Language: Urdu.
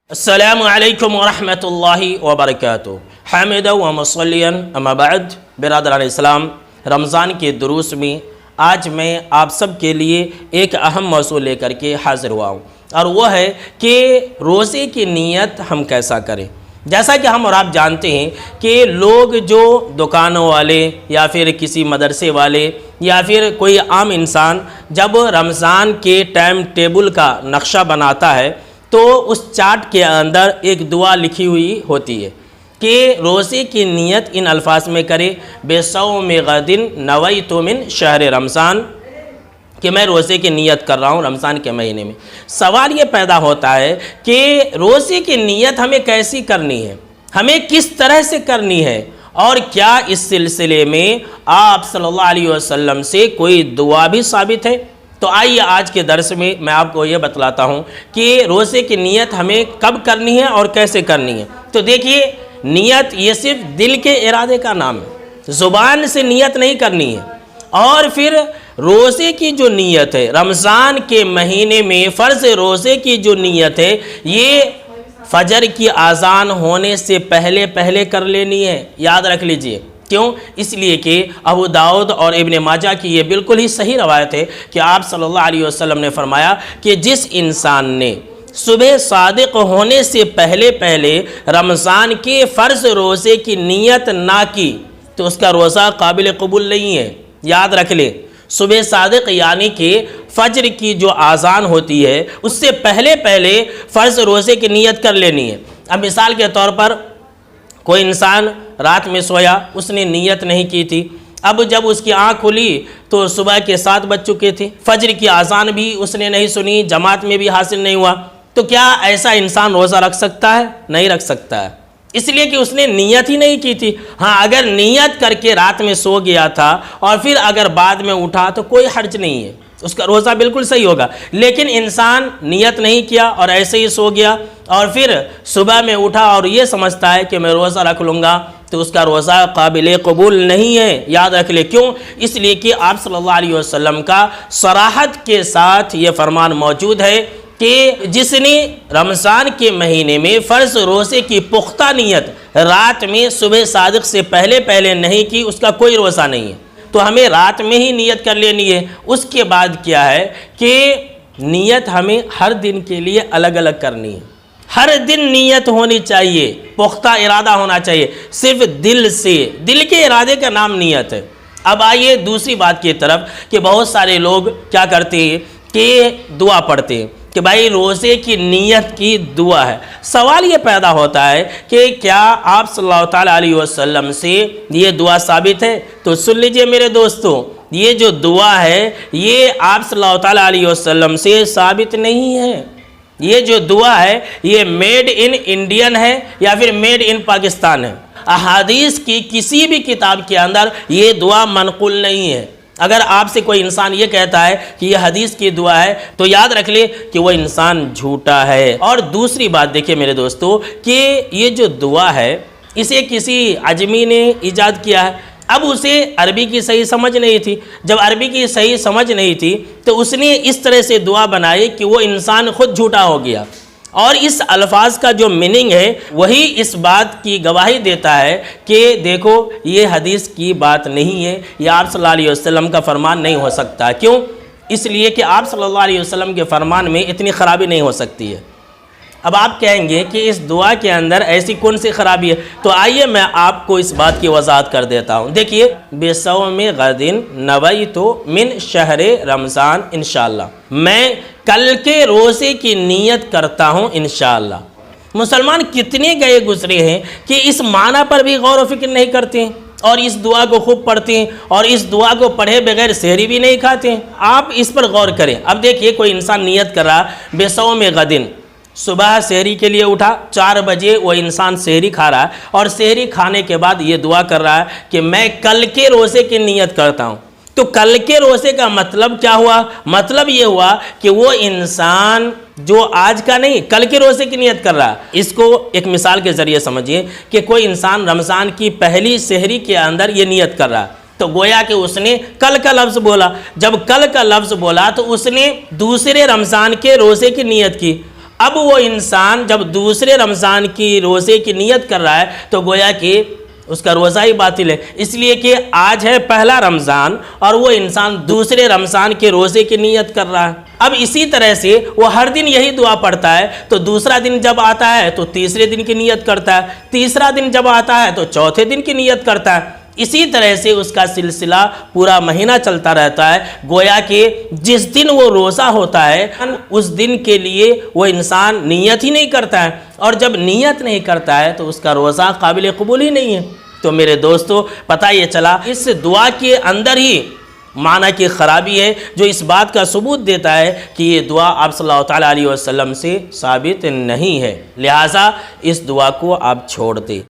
السلام علیکم ورحمۃ اللہ وبرکاتہ حامدہ و مصلیاً اما بعد برادران اسلام، رمضان کے دروس میں آج میں آپ سب کے لیے ایک اہم موضوع لے کر کے حاضر ہوا ہوں، اور وہ ہے کہ روزے کی نیت ہم کیسا کریں۔ جیسا کہ ہم اور آپ جانتے ہیں کہ لوگ جو دکانوں والے یا پھر کسی مدرسے والے یا پھر کوئی عام انسان جب رمضان کے ٹائم ٹیبل کا نقشہ بناتا ہے تو اس چارٹ کے اندر ایک دعا لکھی ہوئی ہوتی ہے کہ روزے کی نیت ان الفاظ میں کرے، بصوم غد نویت من شہر رمضان، کہ میں روزے کی نیت کر رہا ہوں رمضان کے مہینے میں۔ سوال یہ پیدا ہوتا ہے کہ روزے کی نیت ہمیں کیسی کرنی ہے، ہمیں کس طرح سے کرنی ہے، اور کیا اس سلسلے میں آپ صلی اللہ علیہ وسلم سے کوئی دعا بھی ثابت ہے؟ تو آئیے آج کے درس میں میں آپ کو یہ بتلاتا ہوں کہ روزے کی نیت ہمیں کب کرنی ہے اور کیسے کرنی ہے۔ تو دیکھیے، نیت یہ صرف دل کے ارادے کا نام ہے، زبان سے نیت نہیں کرنی ہے۔ اور پھر روزے کی جو نیت ہے، رمضان کے مہینے میں فرض روزے کی جو نیت ہے، یہ فجر کی اذان ہونے سے پہلے کر لینی ہے، یاد رکھ لیجئے۔ کیوں؟ اس لیے کہ ابو داؤد اور ابن ماجہ کی یہ بالکل ہی صحیح روایت ہے کہ آپ صلی اللہ علیہ وسلم نے فرمایا کہ جس انسان نے صبح صادق ہونے سے پہلے رمضان کے فرض روزے کی نیت نہ کی تو اس کا روزہ قابل قبول نہیں ہے۔ یاد رکھ لیں، صبح صادق یعنی کہ فجر کی جو اذان ہوتی ہے اس سے پہلے فرض روزے کی نیت کر لینی ہے۔ اب مثال کے طور پر کوئی انسان رات میں سویا، اس نے نیت نہیں کی تھی، اب جب اس کی آنکھ کھلی تو صبح کے 7 بج چکے تھے، فجر کی اذان بھی اس نے نہیں سنی، جماعت میں بھی حاصل نہیں ہوا، تو کیا ایسا انسان روزہ رکھ سکتا ہے؟ نہیں رکھ سکتا ہے، اس لیے کہ اس نے نیت ہی نہیں کی تھی۔ ہاں، اگر نیت کر کے رات میں سو گیا تھا اور پھر اگر بعد میں اٹھا تو کوئی حرج نہیں ہے، اس کا روزہ بالکل صحیح ہوگا۔ لیکن انسان نیت نہیں کیا اور ایسے ہی سو گیا اور پھر صبح میں اٹھا اور یہ سمجھتا ہے کہ میں روزہ رکھ لوں گا، تو اس کا روزہ قابل قبول نہیں ہے۔ یاد رکھ لے، کیوں؟ اس لیے کہ آپ صلی اللہ علیہ وسلم کا صراحت کے ساتھ یہ فرمان موجود ہے کہ جس نے رمضان کے مہینے میں فرض روزے کی پختہ نیت رات میں صبح صادق سے پہلے نہیں کی، اس کا کوئی روزہ نہیں ہے۔ تو ہمیں رات میں ہی نیت کر لینی ہے۔ اس کے بعد کیا ہے کہ نیت ہمیں ہر دن کے لیے الگ الگ کرنی ہے، ہر دن نیت ہونی چاہیے، پختہ ارادہ ہونا چاہیے، صرف دل سے، دل کے ارادے کا نام نیت ہے۔ اب آئیے دوسری بات کی طرف کہ بہت سارے لوگ کیا کرتے ہیں کہ دعا پڑھتے ہیں کہ بھائی روزے کی نیت کی دعا ہے۔ سوال یہ پیدا ہوتا ہے کہ کیا آپ صلی اللہ تعالیٰ علیہ وسلم سے یہ دعا ثابت ہے؟ تو سن لیجئے میرے دوستوں، یہ جو دعا ہے یہ آپ صلی اللہ تعالیٰ علیہ وسلم سے ثابت نہیں ہے۔ یہ جو دعا ہے یہ میڈ ان انڈین ہے یا پھر میڈ ان پاکستان ہے۔ احادیث کی کسی بھی کتاب کے اندر یہ دعا منقول نہیں ہے۔ اگر آپ سے کوئی انسان یہ کہتا ہے کہ یہ حدیث کی دعا ہے تو یاد رکھ لے کہ وہ انسان جھوٹا ہے۔ اور دوسری بات دیکھیں میرے دوستو کہ یہ جو دعا ہے اسے کسی عجمی نے ایجاد کیا ہے۔ اب اسے عربی کی صحیح سمجھ نہیں تھی، جب عربی کی صحیح سمجھ نہیں تھی تو اس نے اس طرح سے دعا بنائی کہ وہ انسان خود جھوٹا ہو گیا، اور اس الفاظ کا جو میننگ ہے وہی اس بات کی گواہی دیتا ہے کہ دیکھو یہ حدیث کی بات نہیں ہے، یہ آپ صلی اللہ علیہ وسلم کا فرمان نہیں ہو سکتا۔ کیوں؟ اس لیے کہ آپ صلی اللہ علیہ وسلم کے فرمان میں اتنی خرابی نہیں ہو سکتی ہے۔ اب آپ کہیں گے کہ اس دعا کے اندر ایسی کون سی خرابی ہے؟ تو آئیے میں آپ کو اس بات کی وضاحت کر دیتا ہوں۔ دیکھیے، بصوم غد نویت من شہر رمضان انشاءاللہ، میں کل کے روزے کی نیت کرتا ہوں انشاءاللہ۔ مسلمان کتنے گئے گزرے ہیں کہ اس معنی پر بھی غور و فکر نہیں کرتے ہیں اور اس دعا کو خوب پڑھتے ہیں اور اس دعا کو پڑھے بغیر سحری بھی نہیں کھاتے ہیں۔ آپ اس پر غور کریں۔ اب دیکھیے، کوئی انسان نیت کر رہا بصوم غد، صبح سحری کے لیے اٹھا، 4 بجے وہ انسان سحری کھا رہا ہے اور سحری کھانے کے بعد یہ دعا کر رہا ہے کہ میں کل کے روزے کی نیت کرتا ہوں۔ تو کل کے روزے کا مطلب کیا ہوا؟ مطلب یہ ہوا کہ وہ انسان جو آج کا نہیں کل کے روزے کی نیت کر رہا ہے۔ اس کو ایک مثال کے ذریعے سمجھیے کہ کوئی انسان رمضان کی پہلی سحری کے اندر یہ نیت کر رہا ہے، تو گویا کہ اس نے کل کا لفظ بولا۔ جب کل کا لفظ بولا تو اس نے دوسرے رمضان کے روزے کی نیت کی، اب وہ انسان جب دوسرے رمضان کی روزے کی نیت کر رہا ہے تو گویا کہ اس کا روزہ ہی باطل ہے، اس لیے کہ آج ہے پہلا رمضان اور وہ انسان دوسرے رمضان کے روزے کی نیت کر رہا ہے۔ اب اسی طرح سے وہ ہر دن یہی دعا پڑھتا ہے تو دوسرا دن جب آتا ہے تو تیسرے دن کی نیت کرتا ہے، تیسرا دن جب آتا ہے تو چوتھے دن کی نیت کرتا ہے، اسی طرح سے اس کا سلسلہ پورا مہینہ چلتا رہتا ہے۔ گویا کہ جس دن وہ روزہ ہوتا ہے اس دن کے لیے وہ انسان نیت ہی نہیں کرتا ہے، اور جب نیت نہیں کرتا ہے تو اس کا روزہ قابل قبول ہی نہیں ہے۔ تو میرے دوستو، پتہ یہ چلا اس دعا کے اندر ہی معنی کی خرابی ہے، جو اس بات کا ثبوت دیتا ہے کہ یہ دعا آپ صلی اللہ تعالیٰ علیہ وسلم سے ثابت نہیں ہے، لہٰذا اس دعا کو آپ چھوڑ دیں۔